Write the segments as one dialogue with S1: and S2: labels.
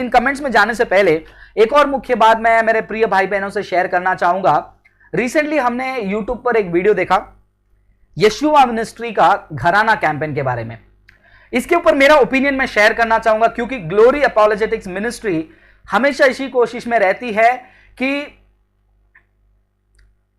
S1: लेकिन कमेंट्स में जाने से पहले एक और मुख्य बात मैं मेरे प्रिय भाई बहनों से शेयर करना चाहूंगा। रिसेंटली हमने यूट्यूब पर एक वीडियो देखा यशुआ मिनिस्ट्री का घराना कैंपेन के बारे में। इसके ऊपर मेरा ओपिनियन मैं शेयर करना चाहूंगा, क्योंकि ग्लोरी अपॉलोजेटिक्स मिनिस्ट्री हमेशा इसी कोशिश में रहती है कि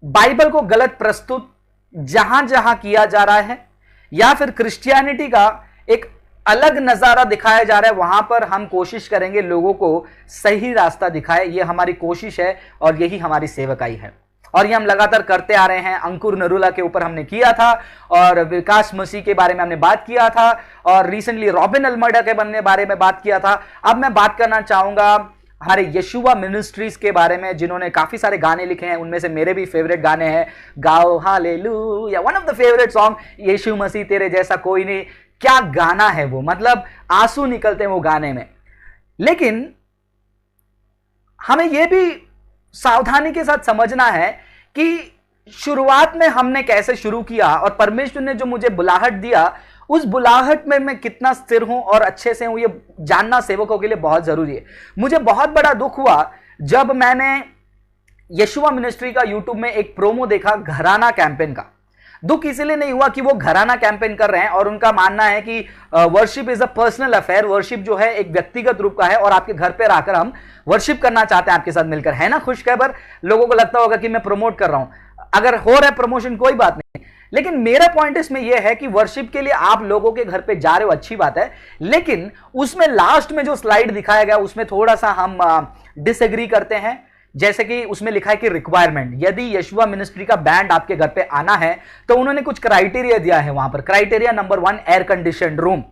S1: बाइबल को गलत प्रस्तुत जहां जहां किया जा रहा है या फिर क्रिश्चियनिटी का एक अलग नजारा दिखाया जा रहा है, वहां पर हम कोशिश करेंगे लोगों को सही रास्ता दिखाए। यह हमारी कोशिश है और यही हमारी सेवकाई है, और ये हम लगातार करते आ रहे हैं। अंकुर नरूला के ऊपर हमने किया था, और विकास मसीह के बारे में हमने बात किया था, और रिसेंटली रॉबिन अल्मर्डा के बारे में बात किया था। अब मैं बात करना चाहूंगा हमारे यशुआ मिनिस्ट्रीज के बारे में, जिन्होंने काफी सारे गाने लिखे हैं। उनमें से मेरे भी फेवरेट गाने हैं गाओ hallelujah, one of the favourite song, Yeshu Masih तेरे जैसा कोई नहीं। क्या गाना है वो, मतलब आंसू निकलते हैं वो गाने में। लेकिन हमें यह भी सावधानी के साथ समझना है कि शुरुआत में हमने कैसे शुरू किया, और परमेश्वर ने जो मुझे बुलाहट दिया उस बुलाहट में मैं कितना स्थिर हूं और अच्छे से हूं, ये जानना सेवकों के लिए बहुत जरूरी है। मुझे बहुत बड़ा दुख हुआ जब मैंने यशुआ मिनिस्ट्री का यूट्यूब में एक प्रोमो देखा घराना कैंपेन का। दुख इसलिए नहीं हुआ कि वो घराना कैंपेन कर रहे हैं और उनका मानना है कि worship is a personal affair, worship जो है एक व्यक्तिगत रूप का है और आपके घर पे आकर हम वर्शिप करना चाहते हैं आपके साथ मिलकर, है ना। खुशखबर, लोगों को लगता होगा कि मैं प्रमोट कर रहा हूं, अगर हो रहा है प्रमोशन कोई बात नहीं। लेकिन मेरा पॉइंट इसमें यह है कि वर्शिप के लिए आप लोगों के घर पे जा रहे हो, अच्छी बात है, लेकिन उसमें लास्ट में जो स्लाइड दिखाया गया उसमें थोड़ा सा हम डिसएग्री करते हैं। जैसे कि उसमें लिखा है कि रिक्वायरमेंट, यदि यशुआ मिनिस्ट्री का बैंड आपके घर पे आना है तो उन्होंने कुछ क्राइटेरिया दिया है वहां पर। Criteria number 1, air condition room.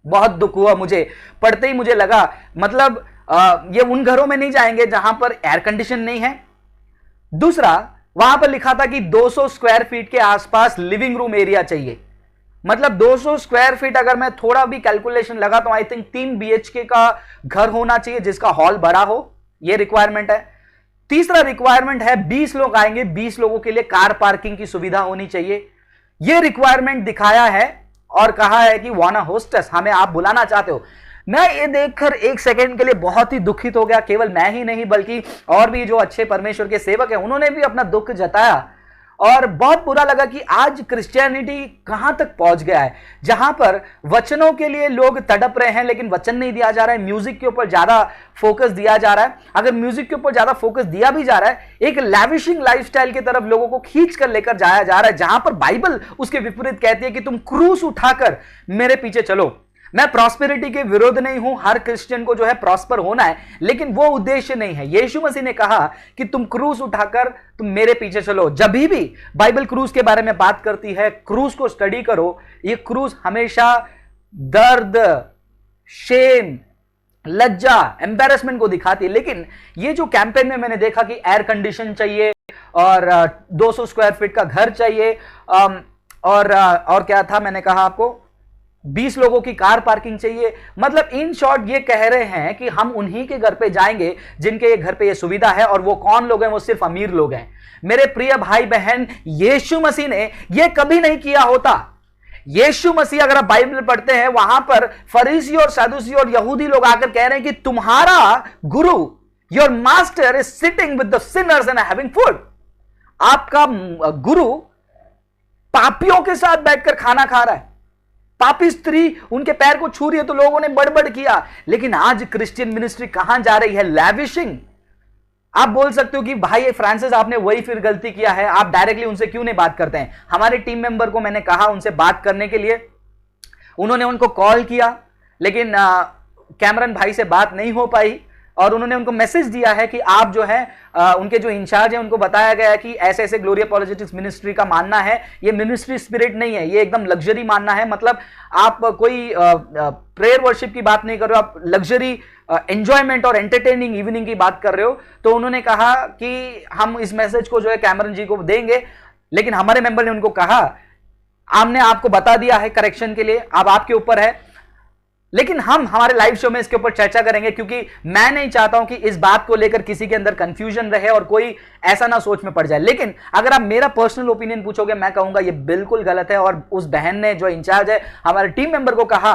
S1: बहुत दुख हुआ मुझे, पढ़ते ही मुझे लगा मतलब ये उन घरों में नहीं जाएंगे जहां पर एयर कंडीशन नहीं है। दूसरा, वहां पर लिखा था कि 200 स्क्वायर फीट के आसपास लिविंग रूम एरिया चाहिए। मतलब 200 स्क्वायर फीट, अगर मैं थोड़ा भी कैलकुलेशन लगा तो आई थिंक 3 BHK का घर होना चाहिए जिसका हॉल बड़ा हो, यह रिक्वायरमेंट है। तीसरा रिक्वायरमेंट है 20 लोग आएंगे, 20 लोगों के लिए कार पार्किंग की सुविधा होनी चाहिए। यह रिक्वायरमेंट दिखाया है और कहा है कि वाना होस्टेस, हमें आप बुलाना चाहते हो। मैं ये देखकर एक सेकंड के लिए बहुत ही दुखित हो गया। केवल मैं ही नहीं बल्कि और भी जो अच्छे परमेश्वर के सेवक हैं उन्होंने भी अपना दुख जताया, और बहुत बुरा लगा कि आज क्रिश्चियनिटी कहां तक पहुंच गया है, जहां पर वचनों के लिए लोग तड़प रहे हैं लेकिन वचन नहीं दिया जा रहा है। म्यूजिक के ऊपर ज्यादा फोकस दिया जा रहा है। अगर म्यूजिक के ऊपर ज्यादा फोकस दिया भी जा रहा है, एक लैविशिंग लाइफस्टाइल की तरफ लोगों को खींच कर लेकर जाया जा रहा है, जहां पर बाइबल उसके विपरीत कहती है कि तुम क्रूस उठाकर मेरे पीछे चलो। मैं प्रॉस्पेरिटी के विरोध नहीं हूं, हर क्रिश्चियन को जो है प्रॉस्पर होना है, लेकिन वो उद्देश्य नहीं है। यीशु मसीह ने कहा कि तुम क्रूस उठाकर तुम मेरे पीछे चलो। जब भी बाइबल क्रूस के बारे में बात करती है, क्रूस को स्टडी करो। ये क्रूस हमेशा दर्द, शेम, लज्जा, एम्बैरेसमेंट को दिखाती है। लेकिन ये जो कैंपेन में मैंने देखा कि एयर कंडीशन चाहिए और 200 स्क्वायर फीट का घर चाहिए, और क्या था मैंने कहा आपको, 20 लोगों की कार पार्किंग चाहिए। मतलब इन शॉर्ट ये कह रहे हैं कि हम उन्हीं के घर पे जाएंगे जिनके घर पे ये सुविधा है, और वो कौन लोग हैं, वो सिर्फ अमीर लोग हैं। मेरे प्रिय भाई बहन, यीशु मसीह ने ये कभी नहीं किया होता। यीशु मसीह, अगर आप बाइबल पढ़ते हैं, वहां पर फरीसी और सदूसी और यहूदी लोग आकर कह रहे हैं कि तुम्हारा गुरु, your master is sitting with the Sinners and having food. आपका गुरु पापियों के साथ बैठकर खाना खा रहा है। पापी स्त्री उनके पैर को छू रही है तो लोगों ने बड़बड़ किया। लेकिन आज क्रिश्चियन मिनिस्ट्री कहां जा रही है? लैविशिंग। आप बोल सकते हो कि भाई फ्रांसिस आपने वही फिर गलती किया है, आप डायरेक्टली उनसे क्यों नहीं बात करते हैं? हमारे टीम मेंबर को मैंने कहा उनसे बात करने के लिए, उन्होंने उनको कॉल किया, लेकिन कैमरन भाई से बात नहीं हो पाई, और उन्होंने उनको मैसेज दिया है कि आप जो है उनके जो इंचार्ज है उनको बताया गया है कि ऐसे ऐसे ग्लोरी अपॉलोजेटिक्स मिनिस्ट्री का मानना है, ये मिनिस्ट्री स्पिरिट नहीं है, ये एकदम लग्जरी मानना है। मतलब आप कोई प्रेयर वर्शिप की बात नहीं कर रहे हो, आप लग्जरी एंजॉयमेंट और एंटरटेनिंग इवनिंग की बात कर रहे हो। तो उन्होंने कहा कि हम इस मैसेज को जो है कैमरन जी को देंगे, लेकिन हमारे मेंबर ने उनको कहा हमने आपको बता दिया है करेक्शन के लिए, अब आपके ऊपर है। लेकिन हम हमारे लाइव शो में इसके ऊपर चर्चा करेंगे, क्योंकि मैं नहीं चाहता हूं कि इस बात को लेकर किसी के अंदर कंफ्यूजन रहे और कोई ऐसा ना सोच में पड़ जाए। लेकिन अगर आप मेरा पर्सनल ओपिनियन पूछोगे, मैं कहूंगा ये बिल्कुल गलत है। और उस बहन ने जो इंचार्ज है हमारे टीम मेंबर को कहा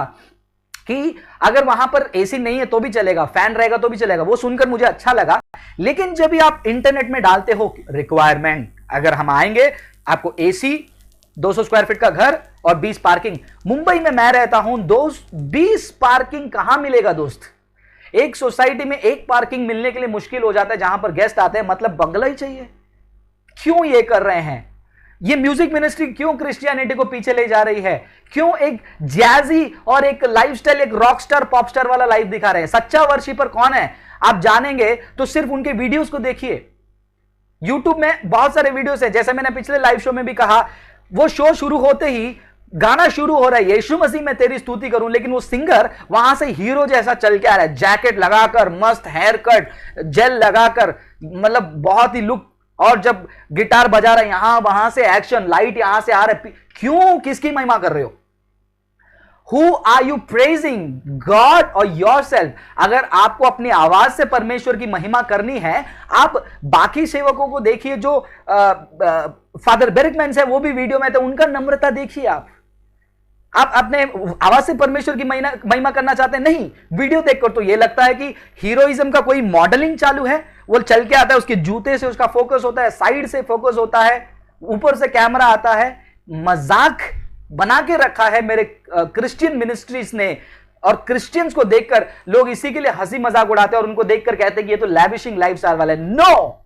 S1: कि अगर वहां पर एसी नहीं है तो भी चलेगा, फैन रहेगा तो भी चलेगा, वो सुनकर मुझे अच्छा लगा। लेकिन जब भी आप इंटरनेट में डालते हो रिक्वायरमेंट, अगर हम आएंगे आपको एसी, 200 स्क्वायर फीट का घर और 20 पार्किंग। मुंबई में मैं रहता हूं दोस्त, 20 पार्किंग कहां मिलेगा दोस्त? एक सोसाइटी में एक पार्किंग मिलने के लिए मुश्किल हो जाता है जहां पर गेस्ट आते हैं, मतलब बंगला ही चाहिए। क्यों ये कर रहे हैं? ये म्यूजिक मिनिस्ट्री क्यों क्रिश्चियनिटी को पीछे ले जा रही है? क्यों एक जैजी और एक लाइफस्टाइल, एक रॉकस्टार पॉपस्टार वाला लाइफ दिखा रहे हैं? सच्चा वर्शिपर कौन है आप जानेंगे तो सिर्फ उनके वीडियोस को देखिए। यूट्यूब में बहुत सारे वीडियोस हैं, जैसे मैंने पिछले लाइव शो में भी कहा, वो शो शुरू होते ही गाना शुरू हो रहा है, यीशु मसीह मैं तेरी स्तुति करूं, लेकिन वो सिंगर वहां से हीरो जैसा चल के आ रहा है, जैकेट लगाकर, मस्त हेयर कट, जेल लगाकर, मतलब बहुत ही लुक, और जब गिटार बजा रहा है यहां वहां से एक्शन, लाइट यहां से आ रहा है। क्यों? किसकी महिमा कर रहे हो? Who are you praising? God or yourself? अगर आपको अपनी आवाज से परमेश्वर की महिमा करनी है, आप बाकी सेवकों को देखिए जो फादर बेरिकमैन है, वो भी वीडियो में थे, उनका नम्रता देखिए। आप अपने आवाज से परमेश्वर की महिमा करना चाहते हैं? नहीं, वीडियो देखकर तो ये लगता है कि हीरोइज्म का कोई मॉडलिंग चालू है। वो चल के आता है, उसके जूते से उसका फोकस होता है, साइड से फोकस होता है, ऊपर से कैमरा आता है। मजाक बना के रखा है मेरे क्रिश्चियन मिनिस्ट्रीज ने, और क्रिश्चियंस को देखकर लोग इसी के लिए हंसी मजाक उड़ाते हैं और उनको देखकर कहते हैं कि ये तो लैविशिंग लाइफस्टाइल वाला है। नो,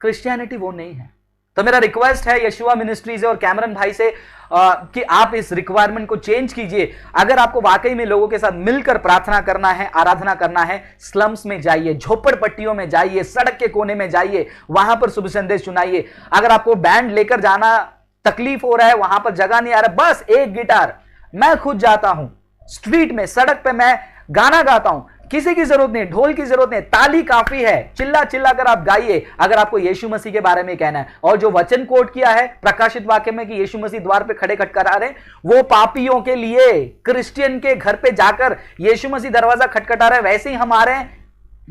S1: क्रिश्चियनिटी वो नहीं है। तो मेरा रिक्वेस्ट है यशुआ मिनिस्ट्रीज और कैमरन भाई से कि आप इस रिक्वायरमेंट को चेंज कीजिए। अगर आपको वाकई में लोगों के साथ मिलकर प्रार्थना करना है, आराधना करना है, स्लम्स में जाइए, झोपड़पट्टियों में जाइए, सड़क के कोने में जाइए, वहां पर शुभ संदेश सुनाइए। अगर आपको बैंड लेकर जाना तकलीफ हो रहा है, वहां पर जगह नहीं आ रहा, बस एक गिटार, मैं खुद जाता हूं स्ट्रीट में, सड़क पे मैं गाना गाता हूं, किसी की जरूरत नहीं, ढोल की जरूरत नहीं, ताली काफी है, चिल्ला चिल्ला कर आप गाइए अगर आपको यीशु मसीह के बारे में कहना है। और जो वचन कोट किया है प्रकाशित वाक्य में कि यीशु मसीह द्वार पे खड़े खटखटा रहे, वो पापियों के लिए, क्रिश्चियन के घर पे जाकर यीशु मसीह दरवाजा खटखटा रहे, वैसे ही हम आ रहे हैं।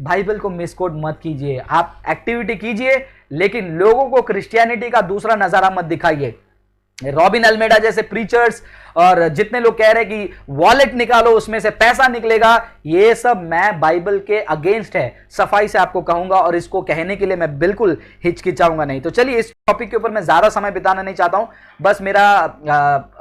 S1: बाइबल को मिसकोट मत कीजिए, आप एक्टिविटी कीजिए, लेकिन लोगों को क्रिश्चियनिटी का दूसरा नजारा मत दिखाइए। रॉबिन अल्मेडा जैसे प्रीचर्स और जितने लोग कह रहे हैं कि वॉलेट निकालो उसमें से पैसा निकलेगा, ये सब मैं बाइबल के अगेंस्ट है, सफाई से आपको कहूंगा, और इसको कहने के लिए मैं बिल्कुल हिचकिचाऊंगा नहीं। तो चलिए, इस टॉपिक के ऊपर मैं ज्यादा समय बिताना नहीं चाहता हूं, बस मेरा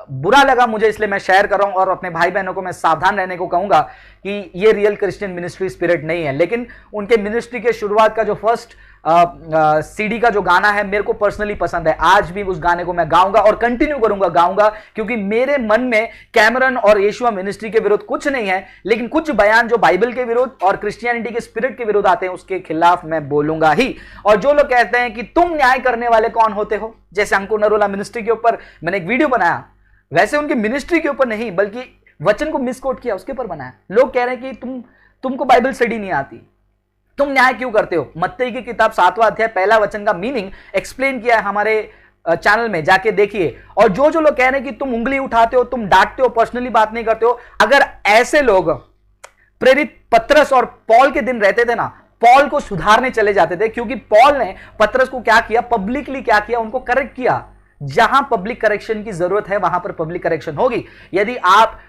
S1: बुरा लगा मुझे, इसलिए मैं शेयर कर रहा हूं, और अपने भाई बहनों को मैं सावधान रहने को कहूंगा कि ये रियल क्रिश्चियन मिनिस्ट्री स्पिरिट नहीं है। लेकिन उनके मिनिस्ट्री के शुरुआत का जो फर्स्ट सीडी का जो गाना है मेरे को पर्सनली पसंद है, आज भी उस गाने को मैं गाऊंगा और कंटिन्यू करूंगा, गाऊंगा, क्योंकि मेरे मन में कैमरन और यीशुआ मिनिस्ट्री के विरुद्ध कुछ नहीं है, लेकिन कुछ बयान जो बाइबल के विरुद्ध और क्रिश्चियनिटी के स्पिरिट के विरुद्ध आते हैं उसके खिलाफ मैं बोलूंगा ही। और जो लोग कहते हैं कि तुम न्याय करने वाले कौन होते हो, जैसे अंकुर नरोला मिनिस्ट्री के ऊपर मैंने एक वीडियो बनाया, वैसे उनकी मिनिस्ट्री के ऊपर नहीं बल्कि वचन को मिसकोट किया उसके ऊपर बनाया। लोग कह रहे हैं कि तुमको बाइबल स्टडी नहीं आती, तुम न्याय क्यों करते हो। मत्ती की किताब 7वां अध्याय 1 वचन का मीनिंग एक्सप्लेन किया है हमारे चैनल में, जाके देखिए। और जो लोग कह रहे हैं कि तुम उंगली उठाते हो, तुम डांटते हो, पर्सनली बात नहीं करते हो, अगर ऐसे लोग प्रेरित पतरस और पॉल के दिन रहते थे ना, पॉल को सुधारने चले जाते थे, क्योंकि पॉल ने पतरस को क्या किया, पब्लिकली क्या किया, उनको करेक्ट किया। जहां पब्लिक करेक्शन की जरूरत है वहां पर पब्लिक करेक्शन होगी। यदि आप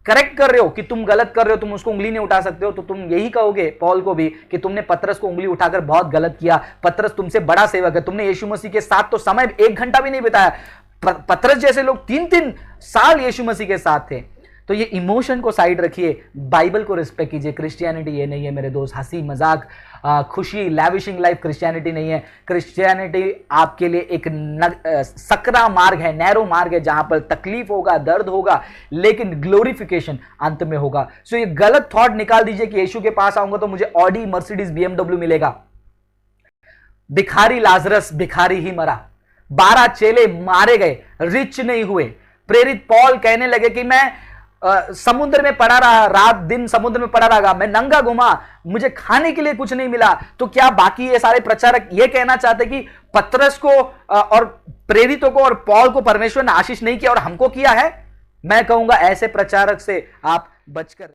S1: करेक्ट कर रहे हो कि तुम गलत कर रहे हो, तुम उसको उंगली नहीं उठा सकते हो, तो तुम यही कहोगे पॉल को भी कि तुमने पतरस को उंगली उठाकर बहुत गलत किया, पतरस तुमसे बड़ा सेवक है, तुमने यीशु मसीह के साथ तो समय 1 घंटा भी नहीं बिताया। पतरस जैसे लोग 3-3 साल यीशु मसीह के साथ थे। तो ये इमोशन को साइड रखिए, बाइबल को रिस्पेक्ट कीजिए। क्रिश्चियनिटी ये नहीं है मेरे दोस्त, हंसी मजाक, खुशी, लैविशिंग लाइफ क्रिश्चियनिटी नहीं है। क्रिश्चियनिटी आपके लिए एक सकरा मार्ग है, नैरो मार्ग है, जहां पर तकलीफ होगा, दर्द होगा, लेकिन ग्लोरिफिकेशन अंत में होगा। सो ये गलत थॉट निकाल दीजिए कि यीशु के पास आऊंगा तो मुझे ऑडी, मर्सिडीज, BMW मिलेगा। भिखारी लाजरस भिखारी ही मरा, 12 चेले मारे गए, रिच नहीं हुए। प्रेरित पॉल कहने लगे कि मैं समुद्र में पड़ा रहा, रात दिन समुद्र में पड़ा रहा, मैं नंगा घुमा, मुझे खाने के लिए कुछ नहीं मिला। तो क्या बाकी ये सारे प्रचारक ये कहना चाहते कि पतरस को और प्रेरितों को और पॉल को परमेश्वर ने आशीष नहीं किया और हमको किया है? मैं कहूंगा ऐसे प्रचारक से आप बचकर